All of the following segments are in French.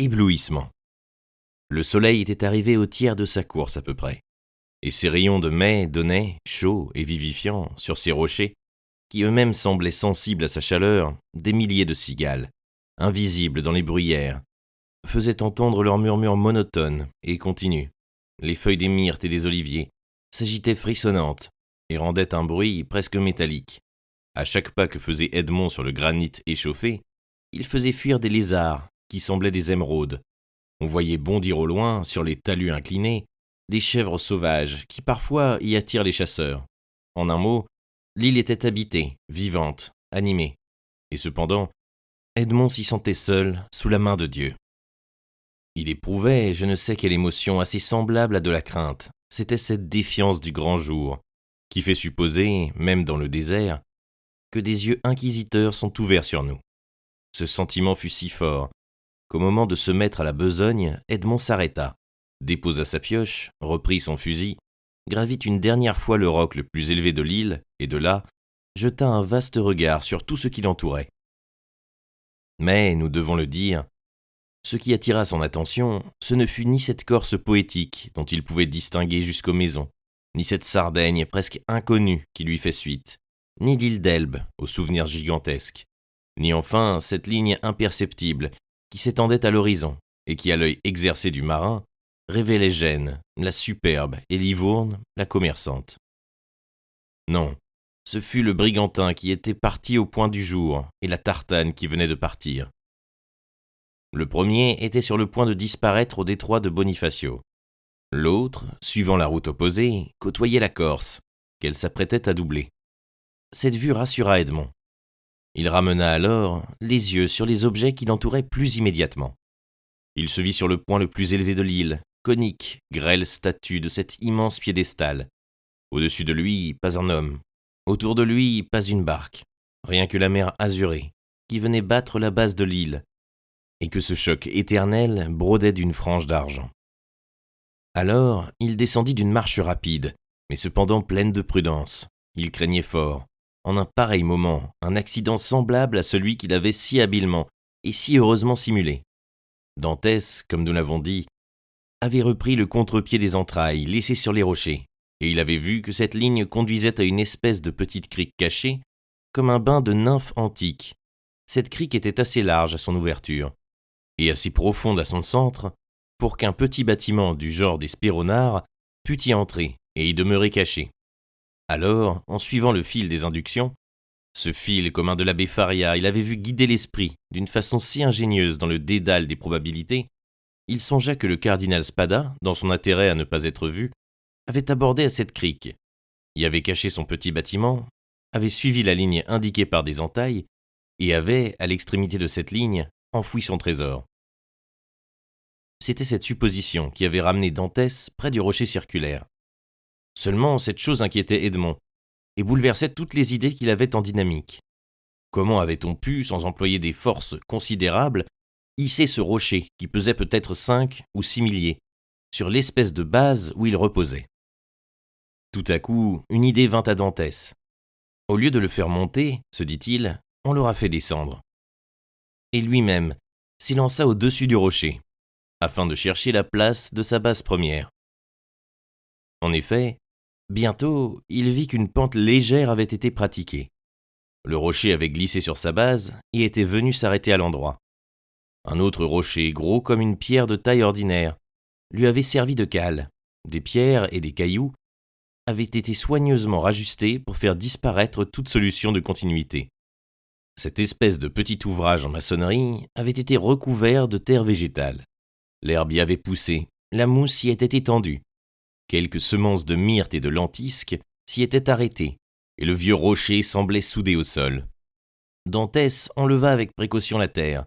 éblouissement. Le soleil était arrivé au tiers de sa course à peu près, et ses rayons de mai donnaient, chauds et vivifiants, sur ces rochers, qui eux-mêmes semblaient sensibles à sa chaleur, des milliers de cigales, invisibles dans les bruyères, faisaient entendre leurs murmures monotones et continus. Les feuilles des myrtes et des oliviers s'agitaient frissonnantes et rendaient un bruit presque métallique. À chaque pas que faisait Edmond sur le granit échauffé, il faisait fuir des lézards qui semblaient des émeraudes. On voyait bondir au loin, sur les talus inclinés, des chèvres sauvages qui parfois y attirent les chasseurs. En un mot, l'île était habitée, vivante, animée. Et cependant, Edmond s'y sentait seul, sous la main de Dieu. Il éprouvait je ne sais quelle émotion assez semblable à de la crainte. C'était cette défiance du grand jour, qui fait supposer, même dans le désert, que des yeux inquisiteurs sont ouverts sur nous. Ce sentiment fut si fort qu'au moment de se mettre à la besogne, Edmond s'arrêta, déposa sa pioche, reprit son fusil, gravit une dernière fois le roc le plus élevé de l'île, et de là, jeta un vaste regard sur tout ce qui l'entourait. Mais, nous devons le dire, ce qui attira son attention, ce ne fut ni cette Corse poétique dont il pouvait distinguer jusqu'aux maisons, ni cette Sardaigne presque inconnue qui lui fait suite, ni l'île d'Elbe aux souvenirs gigantesques, ni enfin cette ligne imperceptible qui s'étendait à l'horizon et qui, à l'œil exercé du marin, révélait Gênes, la superbe, et Livourne, la commerçante. Non, ce fut le Brigantin qui était parti au point du jour et la Tartane qui venait de partir. Le premier était sur le point de disparaître au détroit de Bonifacio. L'autre, suivant la route opposée, côtoyait la Corse, qu'elle s'apprêtait à doubler. Cette vue rassura Edmond. Il ramena alors les yeux sur les objets qui l'entouraient plus immédiatement. Il se vit sur le point le plus élevé de l'île, conique, grêle statue de cet immense piédestal. Au-dessus de lui, pas un homme. Autour de lui, pas une barque. Rien que la mer azurée, qui venait battre la base de l'île, et que ce choc éternel brodait d'une frange d'argent. Alors, il descendit d'une marche rapide, mais cependant pleine de prudence. Il craignait fort, en un pareil moment, un accident semblable à celui qu'il avait si habilement et si heureusement simulé. Dantès, comme nous l'avons dit, avait repris le contre-pied des entrailles laissées sur les rochers, et il avait vu que cette ligne conduisait à une espèce de petite crique cachée, comme un bain de nymphes antiques. Cette crique était assez large à son ouverture, et assez profonde à son centre, pour qu'un petit bâtiment du genre des spéronards pût y entrer et y demeurer caché. Alors, en suivant le fil des inductions, ce fil commun de l'abbé Faria, il avait vu guider l'esprit d'une façon si ingénieuse dans le dédale des probabilités, il songea que le cardinal Spada, dans son intérêt à ne pas être vu, avait abordé à cette crique, y avait caché son petit bâtiment, avait suivi la ligne indiquée par des entailles, et avait, à l'extrémité de cette ligne, enfoui son trésor. C'était cette supposition qui avait ramené Dantès près du rocher circulaire. Seulement, cette chose inquiétait Edmond, et bouleversait toutes les idées qu'il avait en dynamique. Comment avait-on pu, sans employer des forces considérables, hisser ce rocher qui pesait peut-être 5 ou 6 milliers, sur l'espèce de base où il reposait? Tout à coup, une idée vint à Dantès. Au lieu de le faire monter, se dit-il, on l'aura fait descendre. Et lui-même s'élança au-dessus du rocher, afin de chercher la place de sa base première. En effet, bientôt, il vit qu'une pente légère avait été pratiquée. Le rocher avait glissé sur sa base et était venu s'arrêter à l'endroit. Un autre rocher, gros comme une pierre de taille ordinaire, lui avait servi de cale. Des pierres et des cailloux avaient été soigneusement rajustés pour faire disparaître toute solution de continuité. Cette espèce de petit ouvrage en maçonnerie avait été recouvert de terre végétale. L'herbe y avait poussé, la mousse y était étendue. Quelques semences de myrte et de lentisques s'y étaient arrêtées, et le vieux rocher semblait soudé au sol. Dantès enleva avec précaution la terre,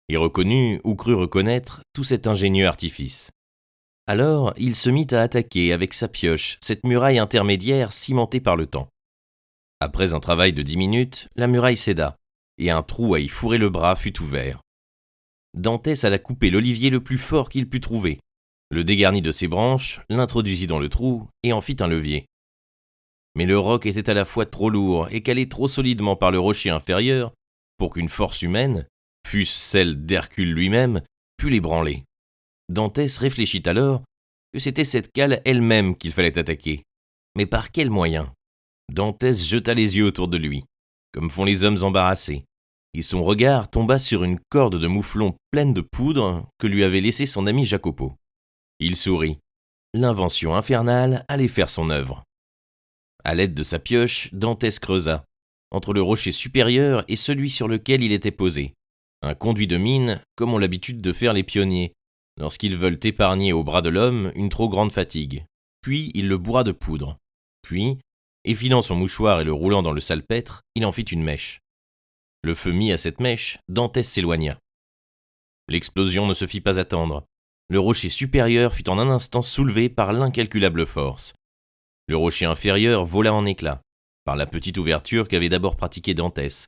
et reconnut, ou crut reconnaître, tout cet ingénieux artifice. Alors il se mit à attaquer avec sa pioche cette muraille intermédiaire cimentée par le temps. Après un travail de 10 minutes, la muraille céda, et un trou à y fourrer le bras fut ouvert. Dantès alla couper l'olivier le plus fort qu'il put trouver, le dégarnit de ses branches, l'introduisit dans le trou et en fit un levier. Mais le roc était à la fois trop lourd et calé trop solidement par le rocher inférieur pour qu'une force humaine, fût-ce celle d'Hercule lui-même, put l'ébranler. Dantès réfléchit alors que c'était cette cale elle-même qu'il fallait attaquer. Mais par quel moyen? Dantès jeta les yeux autour de lui, comme font les hommes embarrassés, et son regard tomba sur une corde de mouflon pleine de poudre que lui avait laissée son ami Jacopo. Il sourit. L'invention infernale allait faire son œuvre. À l'aide de sa pioche, Dantès creusa, entre le rocher supérieur et celui sur lequel il était posé, un conduit de mine comme ont l'habitude de faire les pionniers, lorsqu'ils veulent épargner au bras de l'homme une trop grande fatigue. Puis il le bourra de poudre. Puis, effilant son mouchoir et le roulant dans le salpêtre, il en fit une mèche. Le feu mis à cette mèche, Dantès s'éloigna. L'explosion ne se fit pas attendre. Le rocher supérieur fut en un instant soulevé par l'incalculable force. Le rocher inférieur vola en éclats. Par la petite ouverture qu'avait d'abord pratiquée Dantès,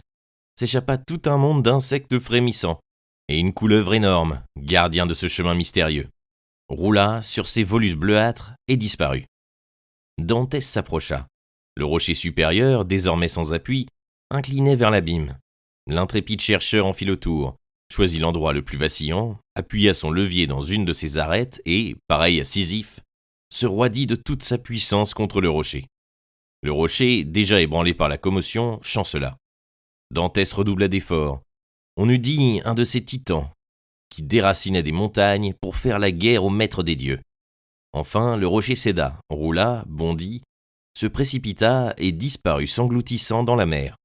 s'échappa tout un monde d'insectes frémissants, et une couleuvre énorme, gardien de ce chemin mystérieux, roula sur ses volutes bleuâtres et disparut. Dantès s'approcha. Le rocher supérieur, désormais sans appui, inclinait vers l'abîme. L'intrépide chercheur en fit le tour, choisit l'endroit le plus vacillant, appuya son levier dans une de ses arêtes et, pareil à Sisyphe, se roidit de toute sa puissance contre le rocher. Le rocher, déjà ébranlé par la commotion, chancela. Dantès redoubla d'efforts. On eût dit un de ces titans qui déracinait des montagnes pour faire la guerre au maître des dieux. Enfin, le rocher céda, roula, bondit, se précipita et disparut s'engloutissant dans la mer.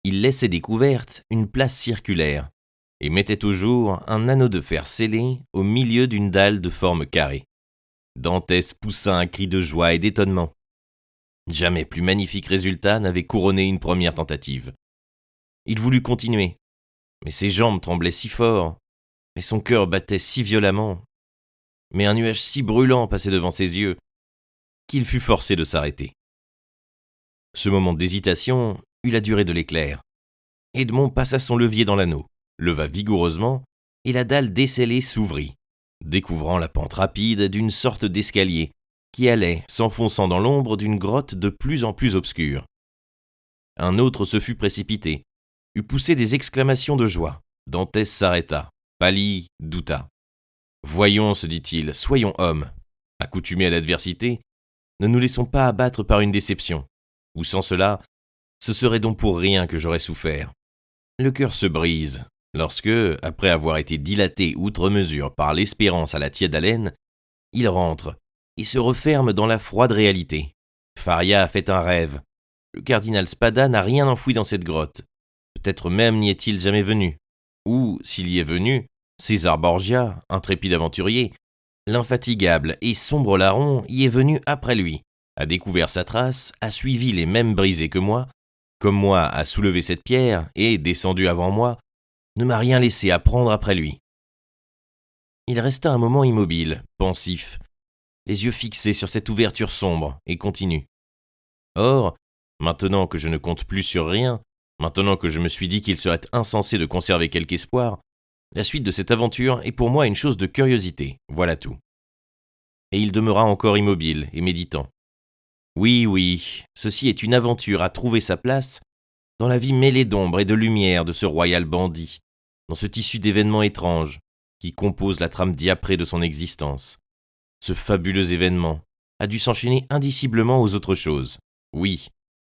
Il laissait découverte une place circulaire et mettait au jour un anneau de fer scellé au milieu d'une dalle de forme carrée. Dantès poussa un cri de joie et d'étonnement. Jamais plus magnifique résultat n'avait couronné une première tentative. Il voulut continuer, mais ses jambes tremblaient si fort, et son cœur battait si violemment, mais un nuage si brûlant passait devant ses yeux, qu'il fut forcé de s'arrêter. Ce moment d'hésitation eut la durée de l'éclair. Edmond passa son levier dans l'anneau, leva vigoureusement, et la dalle descellée s'ouvrit, découvrant la pente rapide d'une sorte d'escalier qui allait s'enfonçant dans l'ombre d'une grotte de plus en plus obscure. Un autre se fut précipité, eut poussé des exclamations de joie. Dantès s'arrêta, pâlit, douta. « Voyons, se dit-il, soyons hommes. Accoutumés à l'adversité, ne nous laissons pas abattre par une déception. Ou sans cela, ce serait donc pour rien que j'aurais souffert. Le cœur se brise, lorsque, après avoir été dilaté outre mesure par l'espérance à la tiède haleine, il rentre et se referme dans la froide réalité. Faria a fait un rêve. Le cardinal Spada n'a rien enfoui dans cette grotte. Peut-être même n'y est-il jamais venu. Ou, s'il y est venu, César Borgia, intrépide aventurier, l'infatigable et sombre larron y est venu après lui, a découvert sa trace, a suivi les mêmes brisées que moi, comme moi a soulevé cette pierre et, descendu avant moi, ne m'a rien laissé apprendre après lui. » Il resta un moment immobile, pensif, les yeux fixés sur cette ouverture sombre, et continue. Or, maintenant que je ne compte plus sur rien, maintenant que je me suis dit qu'il serait insensé de conserver quelque espoir, la suite de cette aventure est pour moi une chose de curiosité, voilà tout. Et il demeura encore immobile et méditant. Oui, ceci est une aventure à trouver sa place dans la vie mêlée d'ombre et de lumière de ce royal bandit, dans ce tissu d'événements étranges qui compose la trame diaprée de son existence. Ce fabuleux événement a dû s'enchaîner indiciblement aux autres choses. Oui,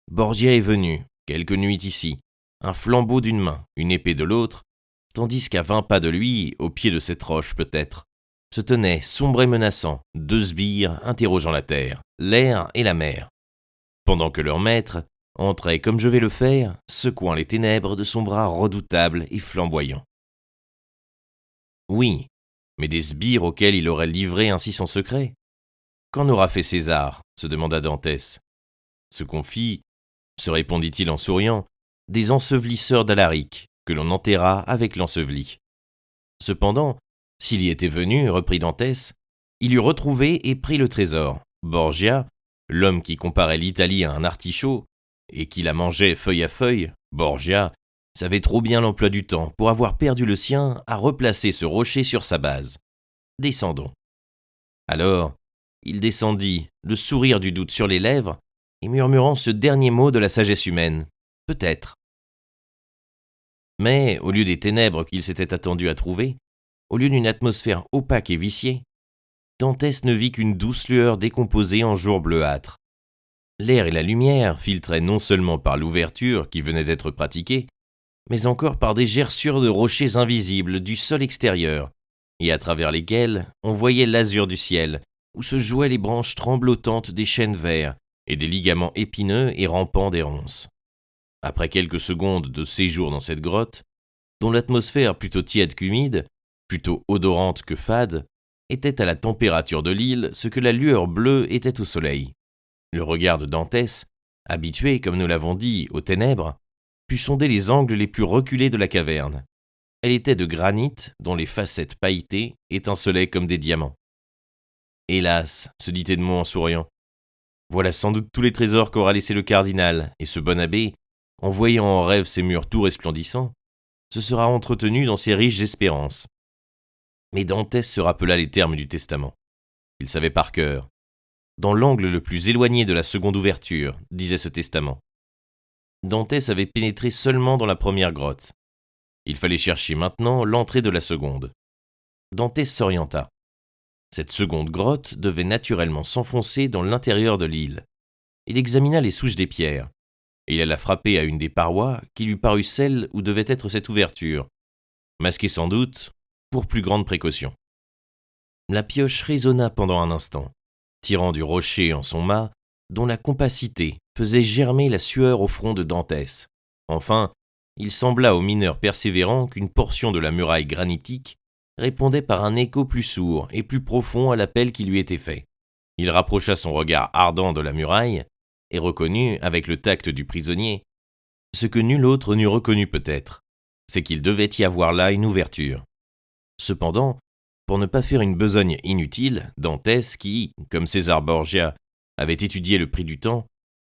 Borgia est venu, quelques nuits ici, un flambeau d'une main, une épée de l'autre, tandis qu'à 20 pas de lui, au pied de cette roche peut-être, se tenaient, sombres et menaçants, 2 sbires interrogeant la terre, l'air et la mer, pendant que leur maître entrait, comme je vais le faire, secouant les ténèbres de son bras redoutable et flamboyant. Oui, mais des sbires auxquels il aurait livré ainsi son secret? Qu'en aura fait César? Se demanda Dantès. Ce qu'on fit, se répondit-il en souriant, des ensevelisseurs d'Alaric, que l'on enterra avec l'enseveli. Cependant, s'il y était venu, reprit Dantès, il eût retrouvé et pris le trésor. Borgia, l'homme qui comparait l'Italie à un artichaut, et qui la mangeait feuille à feuille, Borgia, savait trop bien l'emploi du temps pour avoir perdu le sien à replacer ce rocher sur sa base. Descendons. Alors, il descendit, le sourire du doute sur les lèvres, et murmurant ce dernier mot de la sagesse humaine. Peut-être. Mais, au lieu des ténèbres qu'il s'était attendu à trouver, au lieu d'une atmosphère opaque et viciée, Dantès ne vit qu'une douce lueur décomposée en jour bleuâtre. L'air et la lumière filtraient non seulement par l'ouverture qui venait d'être pratiquée, mais encore par des gerçures de rochers invisibles du sol extérieur, et à travers lesquels on voyait l'azur du ciel, où se jouaient les branches tremblotantes des chênes verts et des ligaments épineux et rampants des ronces. Après quelques secondes de séjour dans cette grotte, dont l'atmosphère plutôt tiède qu'humide, plutôt odorante que fade, était à la température de l'île ce que la lueur bleue était au soleil. Le regard de Dantès, habitué, comme nous l'avons dit, aux ténèbres, put sonder les angles les plus reculés de la caverne. Elle était de granit dont les facettes pailletées étincelaient comme des diamants. « Hélas !» se dit Edmond en souriant. « Voilà sans doute tous les trésors qu'aura laissé le cardinal, et ce bon abbé, en voyant en rêve ces murs tout resplendissants, se sera entretenu dans ses riches espérances. » Mais Dantès se rappela les termes du testament. Il savait par cœur. Dans l'angle le plus éloigné de la seconde ouverture, disait ce testament. Dantès avait pénétré seulement dans la première grotte. Il fallait chercher maintenant l'entrée de la seconde. Dantès s'orienta. Cette seconde grotte devait naturellement s'enfoncer dans l'intérieur de l'île. Il examina les souches des pierres. Il alla frapper à une des parois qui lui parut celle où devait être cette ouverture, masquée sans doute pour plus grande précaution. La pioche résonna pendant un instant, tirant du rocher en son mât, dont la compacité faisait germer la sueur au front de Dantès. Enfin, il sembla au mineur persévérant qu'une portion de la muraille granitique répondait par un écho plus sourd et plus profond à l'appel qui lui était fait. Il rapprocha son regard ardent de la muraille et reconnut, avec le tact du prisonnier, ce que nul autre n'eût reconnu peut-être, c'est qu'il devait y avoir là une ouverture. Cependant, pour ne pas faire une besogne inutile, Dantès, qui, comme César Borgia, avait étudié le prix du temps,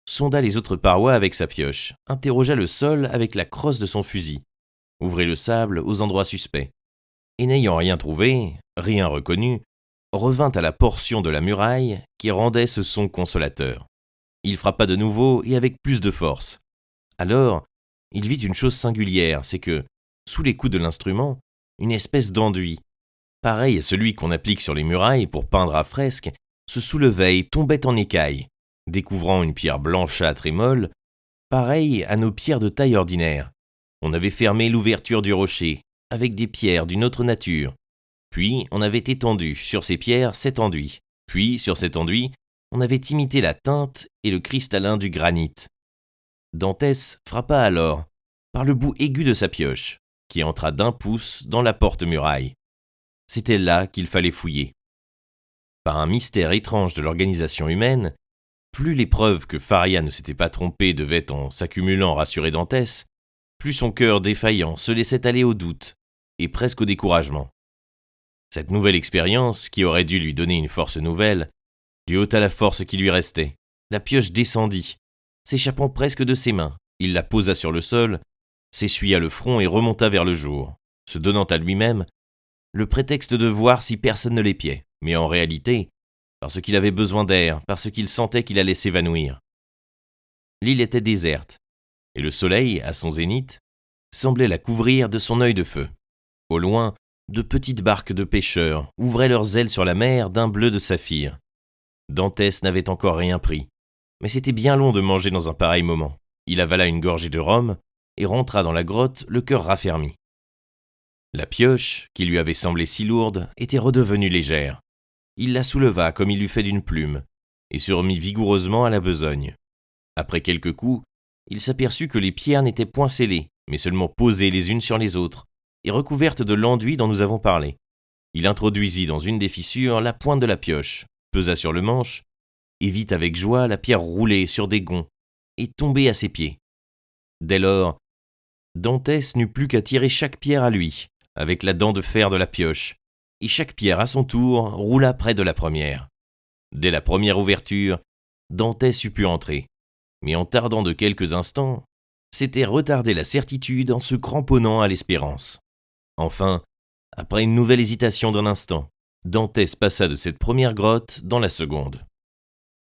sonda les autres parois avec sa pioche, interrogea le sol avec la crosse de son fusil, ouvrit le sable aux endroits suspects, et n'ayant rien trouvé, rien reconnu, revint à la portion de la muraille qui rendait ce son consolateur. Il frappa de nouveau et avec plus de force. Alors, il vit une chose singulière, c'est que, sous les coups de l'instrument, une espèce d'enduit, pareil à celui qu'on applique sur les murailles pour peindre à fresque, se soulevait et tombait en écailles, découvrant une pierre blanchâtre et molle, pareille à nos pierres de taille ordinaire. On avait fermé l'ouverture du rocher, avec des pierres d'une autre nature. Puis on avait étendu sur ces pierres cet enduit. Puis, sur cet enduit, on avait imité la teinte et le cristallin du granit. Dantès frappa alors, par le bout aigu de sa pioche, qui entra d'1 pouce dans la porte-muraille. C'était là qu'il fallait fouiller. Par un mystère étrange de l'organisation humaine, plus les preuves que Faria ne s'était pas trompé devaient en s'accumulant rassurer Dantès, plus son cœur défaillant se laissait aller au doute, et presque au découragement. Cette nouvelle expérience, qui aurait dû lui donner une force nouvelle, lui ôta la force qui lui restait. La pioche descendit, s'échappant presque de ses mains. Il la posa sur le sol, s'essuya le front et remonta vers le jour, se donnant à lui-même le prétexte de voir si personne ne l'épiait, mais en réalité, parce qu'il avait besoin d'air, parce qu'il sentait qu'il allait s'évanouir. L'île était déserte, et le soleil, à son zénith, semblait la couvrir de son œil de feu. Au loin, de petites barques de pêcheurs ouvraient leurs ailes sur la mer d'un bleu de saphir. Dantès n'avait encore rien pris, mais c'était bien long de manger dans un pareil moment. Il avala une gorgée de rhum et rentra dans la grotte le cœur raffermi. La pioche, qui lui avait semblé si lourde, était redevenue légère. Il la souleva comme il l'eût fait d'une plume, et se remit vigoureusement à la besogne. Après quelques coups, il s'aperçut que les pierres n'étaient point scellées, mais seulement posées les unes sur les autres, et recouvertes de l'enduit dont nous avons parlé. Il introduisit dans une des fissures la pointe de la pioche, pesa sur le manche, et vit avec joie la pierre rouler sur des gonds et tomber à ses pieds. Dès lors, Dantès n'eut plus qu'à tirer chaque pierre à lui, avec la dent de fer de la pioche, et chaque pierre à son tour roula près de la première. Dès la première ouverture, Dantès eût pu entrer, mais en tardant de quelques instants, s'était retardé la certitude en se cramponnant à l'espérance. Enfin, après une nouvelle hésitation d'un instant, Dantès passa de cette première grotte dans la seconde.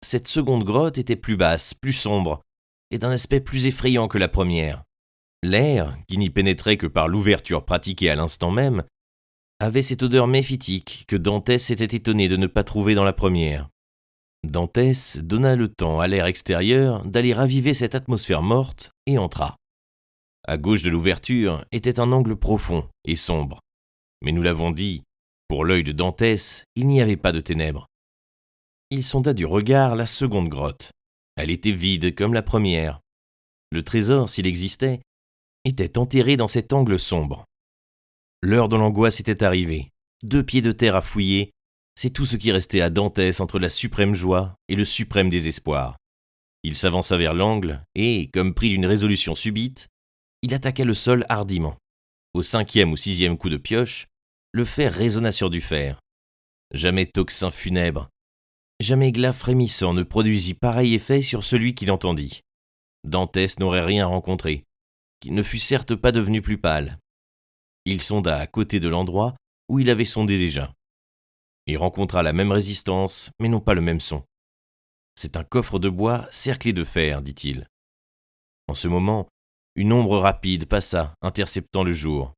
Cette seconde grotte était plus basse, plus sombre, et d'un aspect plus effrayant que la première. L'air, qui n'y pénétrait que par l'ouverture pratiquée à l'instant même, avait cette odeur méphitique que Dantès s'était étonné de ne pas trouver dans la première. Dantès donna le temps à l'air extérieur d'aller raviver cette atmosphère morte et entra. À gauche de l'ouverture était un angle profond et sombre. Mais nous l'avons dit, pour l'œil de Dantès, il n'y avait pas de ténèbres. Il sonda du regard la seconde grotte. Elle était vide comme la première. Le trésor, s'il existait, était enterré dans cet angle sombre. L'heure de l'angoisse était arrivée. 2 pieds de terre à fouiller, c'est tout ce qui restait à Dantès entre la suprême joie et le suprême désespoir. Il s'avança vers l'angle et, comme pris d'une résolution subite, il attaqua le sol hardiment. Au 5e ou 6e coup de pioche, le fer résonna sur du fer. Jamais tocsin funèbre, jamais glas frémissant ne produisit pareil effet sur celui qui l'entendit. Dantès n'aurait rien rencontré, qu'il ne fût certes pas devenu plus pâle. Il sonda à côté de l'endroit où il avait sondé déjà. Il rencontra la même résistance, mais non pas le même son. « C'est un coffre de bois cerclé de fer, dit-il. » En ce moment, une ombre rapide passa, interceptant le jour.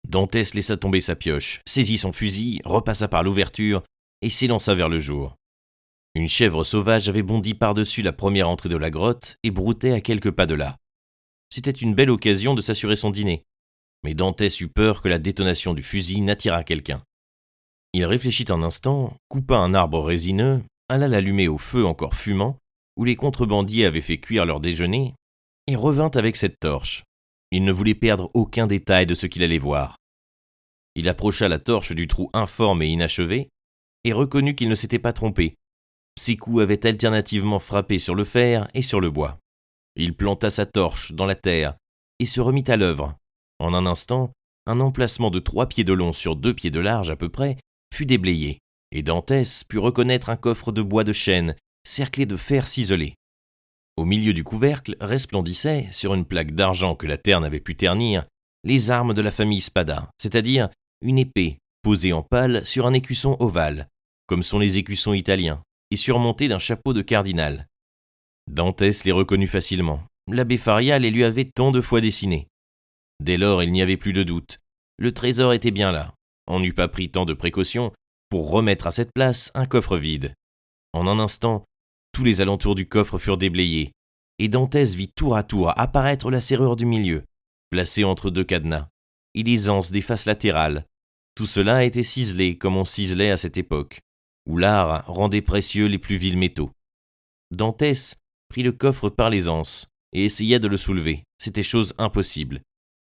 Dantès laissa tomber sa pioche, saisit son fusil, repassa par l'ouverture et s'élança vers le jour. Une chèvre sauvage avait bondi par-dessus la première entrée de la grotte et broutait à quelques pas de là. C'était une belle occasion de s'assurer son dîner. Mais Dantès eut peur que la détonation du fusil n'attirât quelqu'un. Il réfléchit un instant, coupa un arbre résineux, alla l'allumer au feu encore fumant, où les contrebandiers avaient fait cuire leur déjeuner, et revint avec cette torche. Il ne voulait perdre aucun détail de ce qu'il allait voir. Il approcha la torche du trou informe et inachevé, et reconnut qu'il ne s'était pas trompé. Ses coups avaient alternativement frappé sur le fer et sur le bois. Il planta sa torche dans la terre, et se remit à l'œuvre. En un instant, un emplacement de 3 pieds de long sur 2 pieds de large à peu près fut déblayé, et Dantès put reconnaître un coffre de bois de chêne cerclé de fer ciselé. Au milieu du couvercle resplendissaient, sur une plaque d'argent que la terre n'avait pu ternir, les armes de la famille Spada, c'est-à-dire une épée posée en pâle sur un écusson ovale, comme sont les écussons italiens, et surmontée d'un chapeau de cardinal. Dantès les reconnut facilement. L'abbé Faria les lui avait tant de fois dessinés. Dès lors, il n'y avait plus de doute. Le trésor était bien là. On n'eût pas pris tant de précautions pour remettre à cette place un coffre vide. En un instant, tous les alentours du coffre furent déblayés, et Dantès vit tour à tour apparaître la serrure du milieu, placée entre 2 cadenas, et les anses des faces latérales. Tout cela était ciselé comme on ciselait à cette époque, où l'art rendait précieux les plus vils métaux. Dantès prit le coffre par les anses et essaya de le soulever. C'était chose impossible.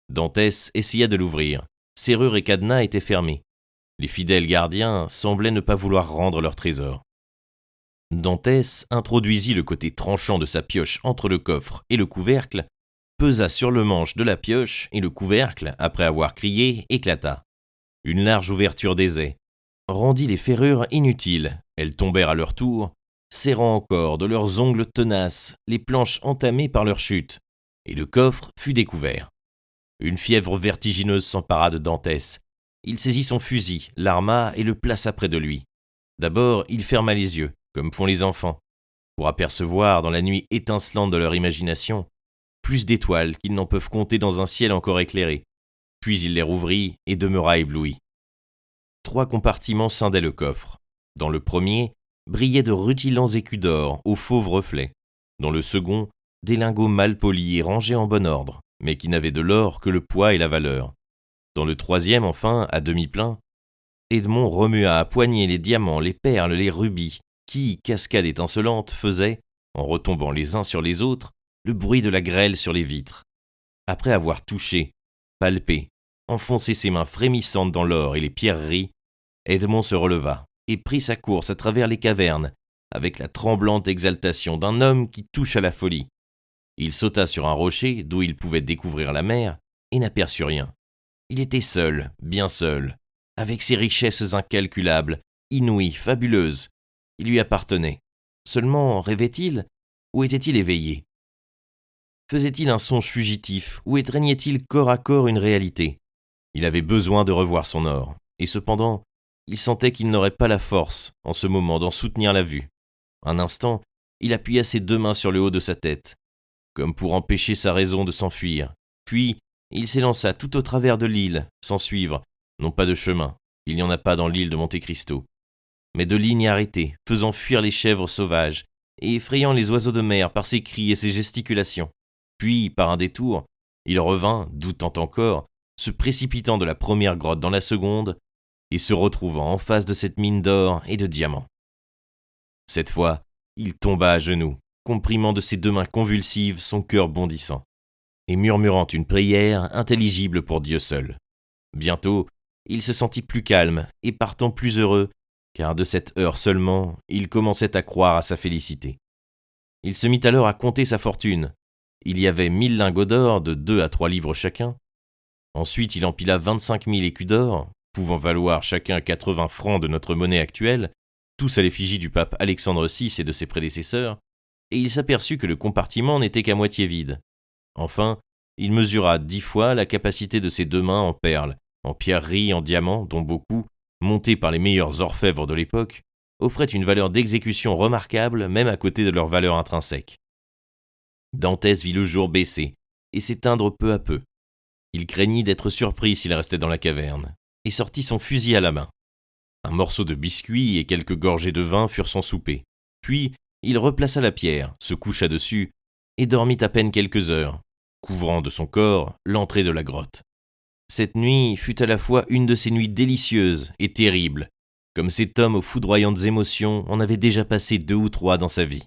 Dantès essaya de l'ouvrir. Serrure et cadenas étaient fermés. Les fidèles gardiens semblaient ne pas vouloir rendre leur trésor. Dantès introduisit le côté tranchant de sa pioche entre le coffre et le couvercle, pesa sur le manche de la pioche et le couvercle, après avoir crié, éclata. Une large ouverture d'aisée rendit les ferrures inutiles. Elles tombèrent à leur tour, serrant encore de leurs ongles tenaces les planches entamées par leur chute, et le coffre fut découvert. Une fièvre vertigineuse s'empara de Dantès. Il saisit son fusil, l'arma et le plaça près de lui. D'abord, il ferma les yeux, comme font les enfants, pour apercevoir dans la nuit étincelante de leur imagination plus d'étoiles qu'ils n'en peuvent compter dans un ciel encore éclairé. Puis il les rouvrit et demeura ébloui. 3 compartiments scindaient le coffre. Dans le premier, brillaient de rutilants écus d'or aux fauves reflets. Dans le second, des lingots mal polis et rangés en bon ordre, mais qui n'avaient de l'or que le poids et la valeur. Dans le troisième, enfin, à demi plein, Edmond remua à poignée les diamants, les perles, les rubis, qui, cascades étincelantes, faisaient, en retombant les uns sur les autres, le bruit de la grêle sur les vitres. Après avoir touché, palpé, enfoncé ses mains frémissantes dans l'or et les pierreries, Edmond se releva et prit sa course à travers les cavernes, avec la tremblante exaltation d'un homme qui touche à la folie. Il sauta sur un rocher d'où il pouvait découvrir la mer et n'aperçut rien. Il était seul, bien seul, avec ses richesses incalculables, inouïes, fabuleuses. Il lui appartenait. Seulement rêvait-il ou était-il éveillé? Faisait-il un songe fugitif ou étreignait-il corps à corps une réalité? Il avait besoin de revoir son or, et cependant, il sentait qu'il n'aurait pas la force, en ce moment, d'en soutenir la vue. Un instant, il appuya ses 2 mains sur le haut de sa tête, comme pour empêcher sa raison de s'enfuir. Puis, il s'élança tout au travers de l'île, sans suivre, non pas de chemin, il n'y en a pas dans l'île de Monte Cristo, mais de lignes arrêtées, faisant fuir les chèvres sauvages et effrayant les oiseaux de mer par ses cris et ses gesticulations. Puis, par un détour, il revint, doutant encore, se précipitant de la première grotte dans la seconde et se retrouvant en face de cette mine d'or et de diamants. Cette fois, il tomba à genoux, comprimant de ses deux mains convulsives son cœur bondissant, et murmurant une prière intelligible pour Dieu seul. Bientôt, il se sentit plus calme et partant plus heureux, car de cette heure seulement, il commençait à croire à sa félicité. Il se mit alors à compter sa fortune. Il y avait 1000 lingots d'or de 2 à 3 livres chacun. Ensuite, il empila 25 000 écus d'or, pouvant valoir chacun 80 francs de notre monnaie actuelle, tous à l'effigie du pape Alexandre VI et de ses prédécesseurs, et il s'aperçut que le compartiment n'était qu'à moitié vide. Enfin, il mesura 10 fois la capacité de ses deux mains en perles, en pierreries, en diamants, dont beaucoup, montés par les meilleurs orfèvres de l'époque, offraient une valeur d'exécution remarquable même à côté de leur valeur intrinsèque. Dantès vit le jour baisser et s'éteindre peu à peu. Il craignit d'être surpris s'il restait dans la caverne, et sortit son fusil à la main. Un morceau de biscuit et quelques gorgées de vin furent son souper. Puis, il replaça la pierre, se coucha dessus, et dormit à peine quelques heures, couvrant de son corps l'entrée de la grotte. Cette nuit fut à la fois une de ces nuits délicieuses et terribles, comme cet homme aux foudroyantes émotions en avait déjà passé 2 ou 3 dans sa vie.